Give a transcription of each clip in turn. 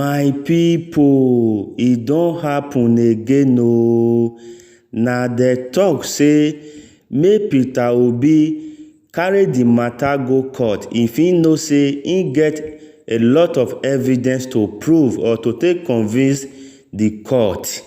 My people, e don happen again oo. Na dey talk say make Peter Obi carry the matter go court if he know say he get a lot of evidence to prove or to take convince the court.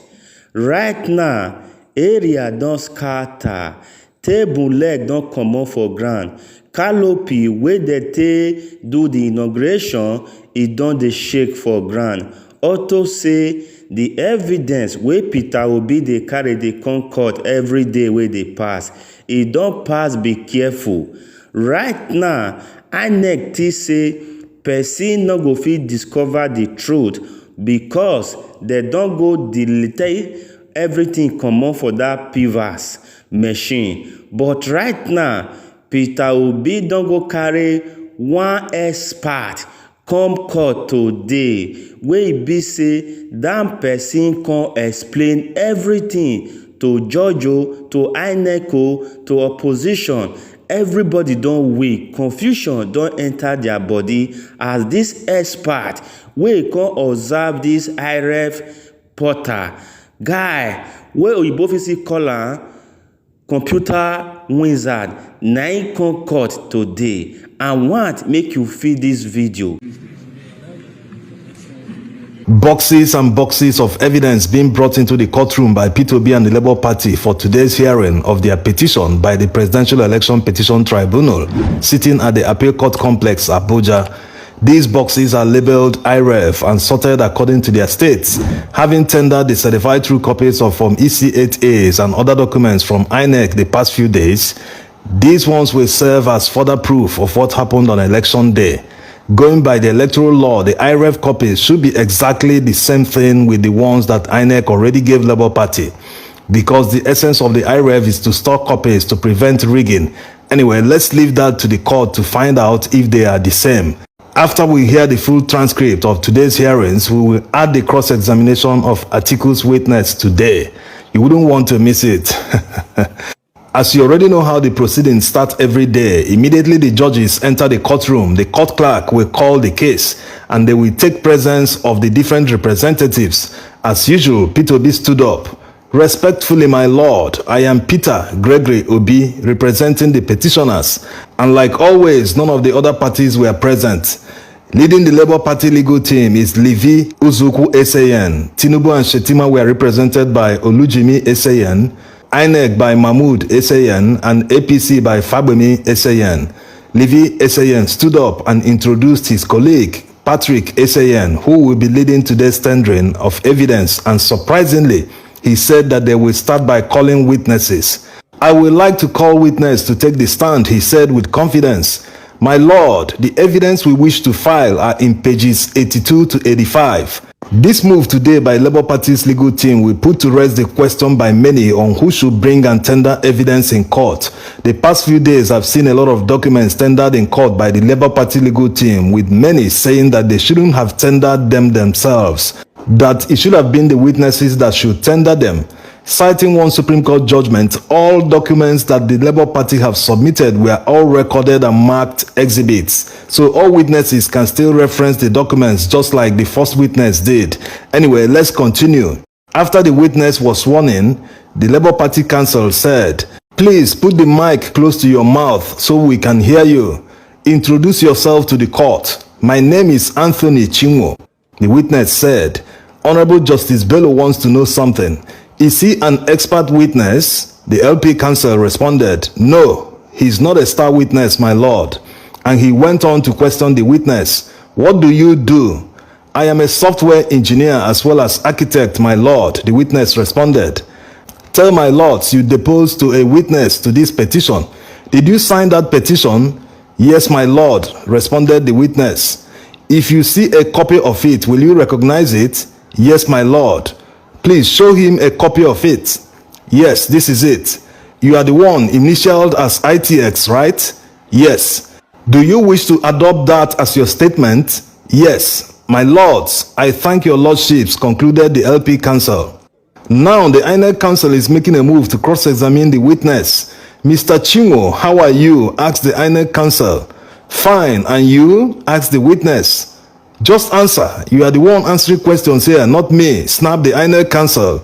Right now, area don scatter, table leg don comot for ground, canopy wey dey take do the inauguration e don dey shake for ground unto say the evidence wey Peter Obi dey carry dey come court every day wey dey pass, e don pass be careful. Right now, INEC think say person no go fit discover the truth because dem don go delete everything comot for that PVAS machine. But right now, Peter Obi don go carry one expert come court today wey e be say dat person come explain everything to judge o, to INEC o, to opposition. Everybody don weak, confusion don enter their body as this expert wey come observe this IREV portal guy wey oyibo fit still call am computer wizard, na him come court today. I want make you feel this video. Boxes and boxes of evidence being brought into the courtroom by Peter Obi and the Labour Party for today's hearing of their petition by the Presidential Election Petition Tribunal sitting at the Appeal Court Complex, Abuja. These boxes are labeled IREV and sorted according to their states, having tendered the certified true copies of Form EC8As and other documents from INEC the past few days. These ones will serve as further proof of what happened on election day. Going by the electoral law, the IREV copies should be exactly the same thing with the ones that INEC already gave Labour Party, because the essence of the IREV is to store copies to prevent rigging. Anyway, let's leave that to the court to find out if they are the same. After we hear the full transcript of today's hearings, we will add the cross-examination of Atiku's witness today. You wouldn't want to miss it. As you already know how the proceedings start every day, immediately the judges enter the courtroom, the court clerk will call the case and they will take presence of the different representatives. As usual, Peter Obi stood up. Respectfully, my lord, I am Peter Gregory Obi, representing the petitioners. And like always, none of the other parties were present. Leading the Labour Party legal team is Levi Uzuku SAN. Tinubu and Shetima were represented by Olujimi SAN, INEC by Mahmoud SAN, and APC by Fabemi SAN. Levi SAN stood up and introduced his colleague, Patrick SAN, who will be leading today's tendering of evidence, and surprisingly, he said that they will start by calling witnesses. I would like to call witness to take the stand, he said with confidence. My lord, the evidence we wish to file are in pages 82 to 85. This move today by Labour Party's legal team will put to rest the question by many on who should bring and tender evidence in court. The past few days I've seen a lot of documents tendered in court by the Labour Party legal team, with many saying that they shouldn't have tendered them themselves, that it should have been the witnesses that should tender them. Citing one Supreme Court judgment, all documents that the Labour Party have submitted were all recorded and marked exhibits. So all witnesses can still reference the documents just like the first witness did. Anyway, let's continue. After the witness was sworn in, the Labour Party counsel said, "Please put the mic close to your mouth so we can hear you. Introduce yourself to the court. My name is Anthony Chinwo." The witness said, "Honorable Justice Bello wants to know something. Is he an expert witness?" The LP counsel responded, "No, he's not a star witness, my lord." And he went on to question the witness, "What do you do?" "I am a software engineer as well as architect, my lord," the witness responded. "Tell my lords you deposed to a witness to this petition. Did you sign that petition?" "Yes, my lord," responded the witness. "If you see a copy of it, will you recognize it?" "Yes, my lord." "Please show him a copy of it." "Yes, this is it." "You are the one initialed as ITX, right?" "Yes." "Do you wish to adopt that as your statement?" "Yes." "My lords, I thank your lordships," concluded the LP counsel. Now the INEC counsel is making a move to cross-examine the witness. "Mr. Chinwo, how are you?" asked the INEC counsel. "Fine, and you?" asked the witness. Just answer. You are the one answering questions here, not me. Snap the INEC counsel.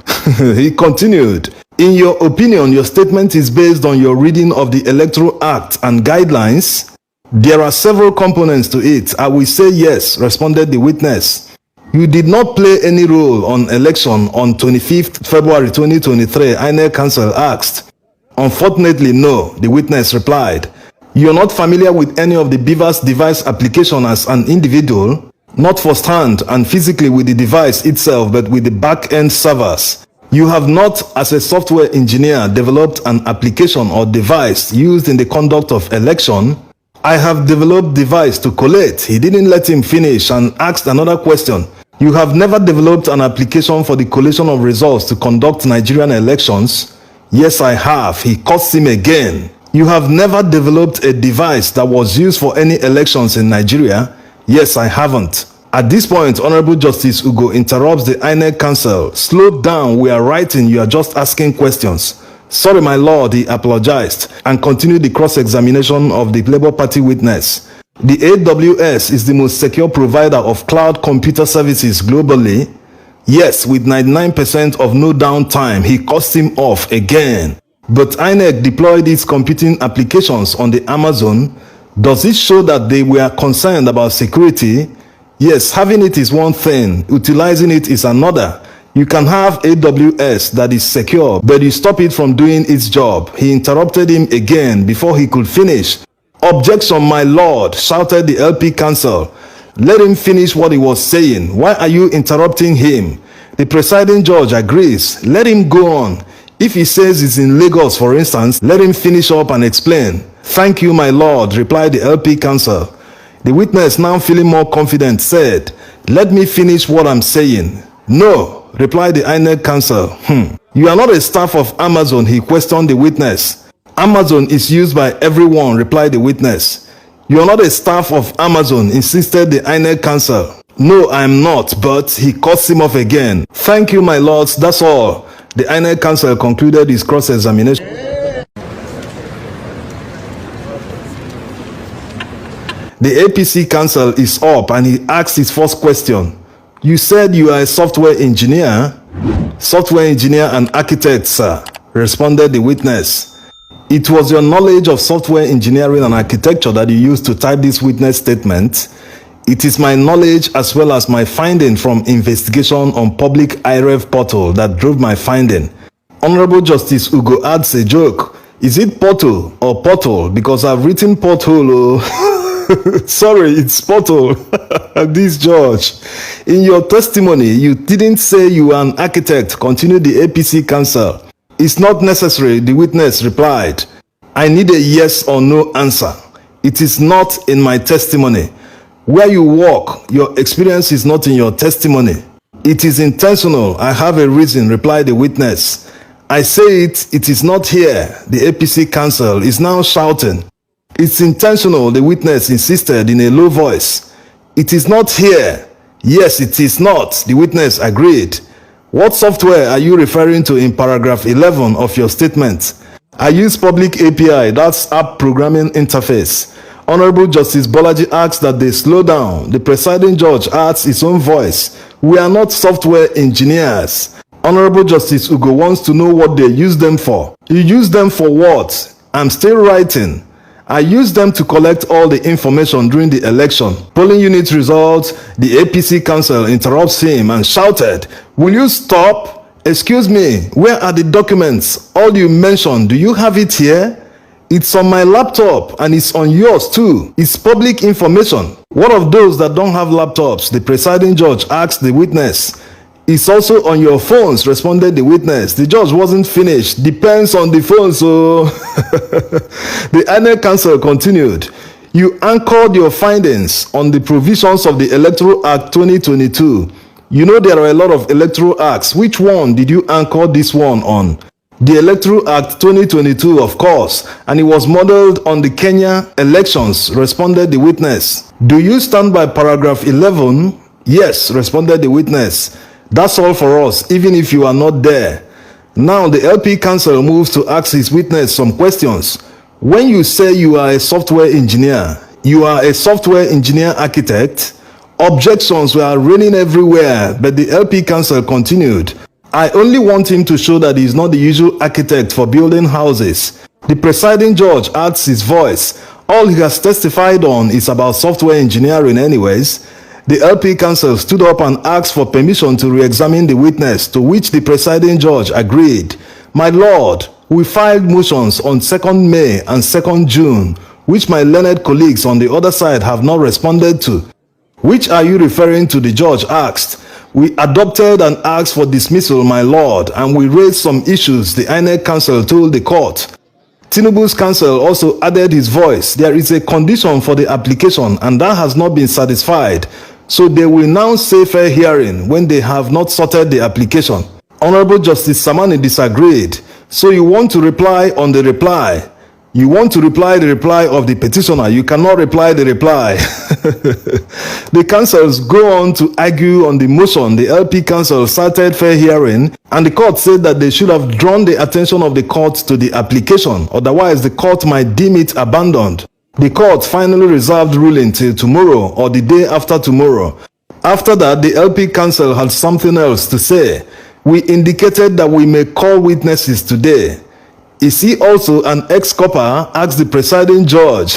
He continued. In your opinion, your statement is based on your reading of the Electoral Act and guidelines. There are several components to it. I will say yes, responded the witness. You did not play any role on election on 25th February 2023, INEC counsel asked. Unfortunately, no, the witness replied. You are not familiar with any of the BVAS device application as an individual, not firsthand and physically with the device itself, but with the back-end servers. You have not, as a software engineer, developed an application or device used in the conduct of election. I have developed device to collate. He didn't let him finish and asked another question. You have never developed an application for the collation of results to conduct Nigerian elections? Yes, I have. He cursed him again. You have never developed a device that was used for any elections in Nigeria? Yes, I haven't. At this point, Honorable Justice Ugo interrupts the INEC counsel. Slow down, we are writing, you are just asking questions. Sorry, my lord, he apologized and continued the cross-examination of the Labour Party witness. The AWS is the most secure provider of cloud computer services globally. Yes, with 99% of no downtime, he cursed him off again. But INEC deployed its computing applications on the Amazon. Does it show that they were concerned about security? Yes, having it is one thing, utilizing it is another. You can have AWS that is secure, but you stop it from doing its job. He interrupted him again before he could finish. Objection, my lord, shouted the LP counsel. Let him finish what he was saying. Why are you interrupting him? The presiding judge agrees. Let him go on. If he says it's in Lagos, for instance, let him finish up and explain. Thank you, my lord, replied the LP counsel. The witness, now feeling more confident, said, let me finish what I'm saying. No, replied the INEC counsel. You are not a staff of Amazon, he questioned the witness. Amazon is used by everyone, replied the witness. You are not a staff of Amazon, insisted the INEC counsel. No, I am not, but he cursed him off again. Thank you, my lords, that's all. The INEC counsel concluded his cross-examination. The APC counsel is up and he asked his first question. You said you are a software engineer? Software engineer and architect, sir, responded the witness. It was your knowledge of software engineering and architecture that you used to type this witness statement. It is my knowledge as well as my finding from investigation on public IREV portal that drove my finding. Honorable Justice Ugo adds a joke. Is it portal or portal? Because I've written porthole. Sorry, it's portal. This judge. In your testimony, you didn't say you are an architect, continued the APC counsel. It's not necessary, the witness replied. I need a yes or no answer. It is not in my testimony. Where you work, your experience is not in your testimony. It is intentional. I have a reason, replied the witness. I say it is not here. The APC counsel is now shouting. It's intentional, the witness insisted in a low voice. It is not here. Yes, it is not, the witness agreed. What software are you referring to in paragraph 11 of your statement? I use public API, that's App Programming Interface. Honorable Justice Bolaji asks that they slow down. The presiding judge adds his own voice. We are not software engineers. Honorable Justice Ugo wants to know what they use them for. You use them for what? I'm still writing. I used them to collect all the information during the election. Polling unit results, the APC counsel interrupts him and shouted, will you stop? Excuse me, where are the documents? All you mentioned, do you have it here? It's on my laptop and it's on yours too. It's public information. What of those that don't have laptops? The presiding judge asked the witness. It's also on your phones, responded the witness. The judge wasn't finished. Depends on the phone, so... The INEC counsel continued. You anchored your findings on the provisions of the Electoral Act 2022. You know there are a lot of electoral acts. Which one did you anchor this one on? The Electoral Act 2022, of course, and it was modeled on the Kenya elections, responded the witness. Do you stand by paragraph 11? Yes, responded the witness. That's all for us, even if you are not there. Now the LP counsel moves to ask his witness some questions. When you say you are a software engineer, you are a software engineer architect, Objections were raining everywhere, but the LP council continued. I only want him to show that he is not the usual architect for building houses. The presiding judge adds his voice. All he has testified on is about software engineering anyways. The LP council stood up and asked for permission to re-examine the witness, to which the presiding judge agreed. My lord, we filed motions on 2nd May and 2nd June, which my learned colleagues on the other side have not responded to. Which are you referring to? The judge asked. We adopted and asked for dismissal, my lord, and we raised some issues, the INEC council told the court. Tinubu's counsel also added his voice. There is a condition for the application and that has not been satisfied. So they will now say fair hearing when they have not sorted the application. Honorable Justice Samani disagreed. So you want to reply on the reply. You want to reply the reply of the petitioner. You cannot reply the reply. The counsels go on to argue on the motion. The LP counsel cited fair hearing, and the court said that they should have drawn the attention of the court to the application. Otherwise, the court might deem it abandoned. The court finally reserved ruling till tomorrow or the day after tomorrow. After that, the LP counsel had something else to say. We indicated that we may call witnesses today. Is he also an ex-copper? Asked the presiding judge.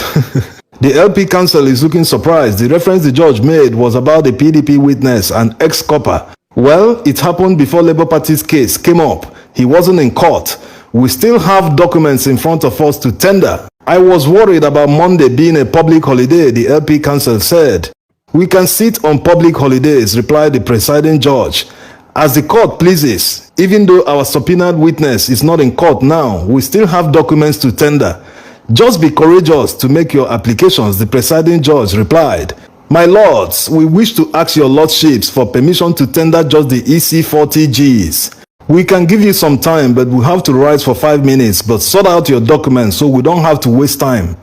The LP counsel is looking surprised. The reference the judge made was about the PDP witness, an ex-copper. Well, it happened before Labour Party's case came up. He wasn't in court. We still have documents in front of us to tender. I was worried about Monday being a public holiday, the LP counsel said. We can sit on public holidays, replied the presiding judge. As the court pleases, even though our subpoenaed witness is not in court now, we still have documents to tender. Just be courageous to make your applications, the presiding judge replied. My lords, we wish to ask your lordships for permission to tender just the EC40Gs. We can give you some time, but we have to write for 5 minutes, but sort out your documents so we don't have to waste time.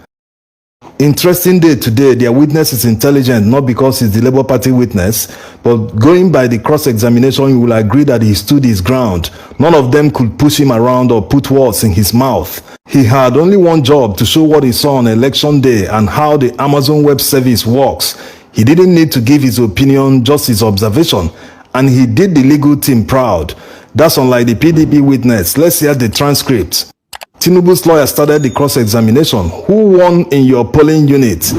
Interesting day today. Their witness is intelligent, not because he's the Labour Party witness, but going by the cross-examination, you will agree that he stood his ground. None of them could push him around or put words in his mouth. He had only one job: to show what he saw on election day and how the Amazon Web Service works. He didn't need to give his opinion, just his observation, and he did the legal team proud. That's unlike the PDP witness. Let's hear the transcript. Tinubu's lawyer started the cross-examination. Who won in your polling unit?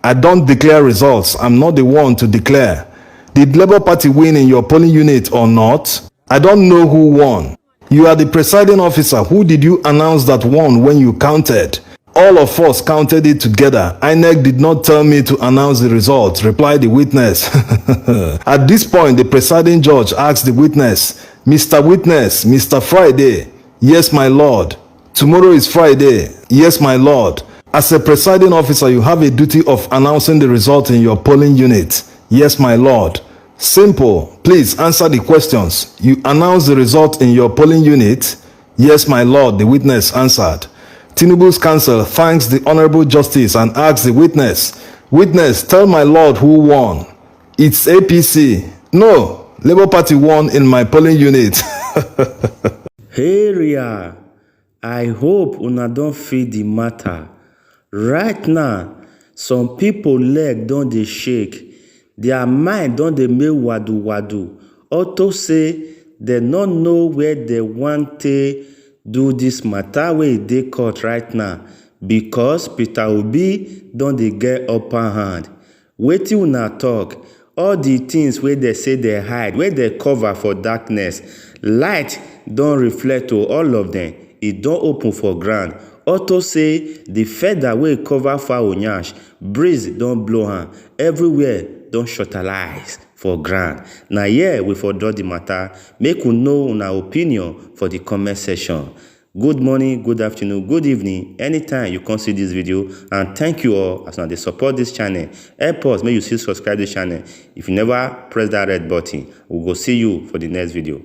I don't declare results. I'm not the one to declare. Did Labour Party win in your polling unit or not? I don't know who won. You are the presiding officer. Who did you announce that won when you counted? All of us counted it together. INEC did not tell me to announce the results, replied the witness. At this point, the presiding judge asked the witness, Mr. Witness, Mr. Friday. Yes, my lord. Tomorrow is Friday. Yes, my lord. As a presiding officer, you have a duty of announcing the result in your polling unit. Yes, my lord. Simple. Please answer the questions. You announce the result in your polling unit? Yes, my lord, the witness answered. Tinubu's counsel thanks the Honorable Justice and asks the witness, Witness, tell my lord who won. It's APC. No, Labour Party won in my polling unit. Hey, Ria. I hope una don feel the matter. Right now, some people leg don dey shake. Their mind don dey make wadu-wadu. Auto say dem no know where they wan take do this matter wey dey court right now, because Peter Obi don dey get upper hand. Wetin una talk? All the things wey they say they hide, wey they cover for darkness, light don reflect to all of them. E don open for ground. Auto say the feather wey cover fowl nyash, breeze don blow am. Everywhere don shortalize for ground. Na here we for draw the matter. Make we know una opinion for the comment section. Good morning, good afternoon, good evening, anytime you come see this video, and thank you all as una dey support this channel. Help us make you still subscribe this channel. If you never press that red button, we go see you for the next video.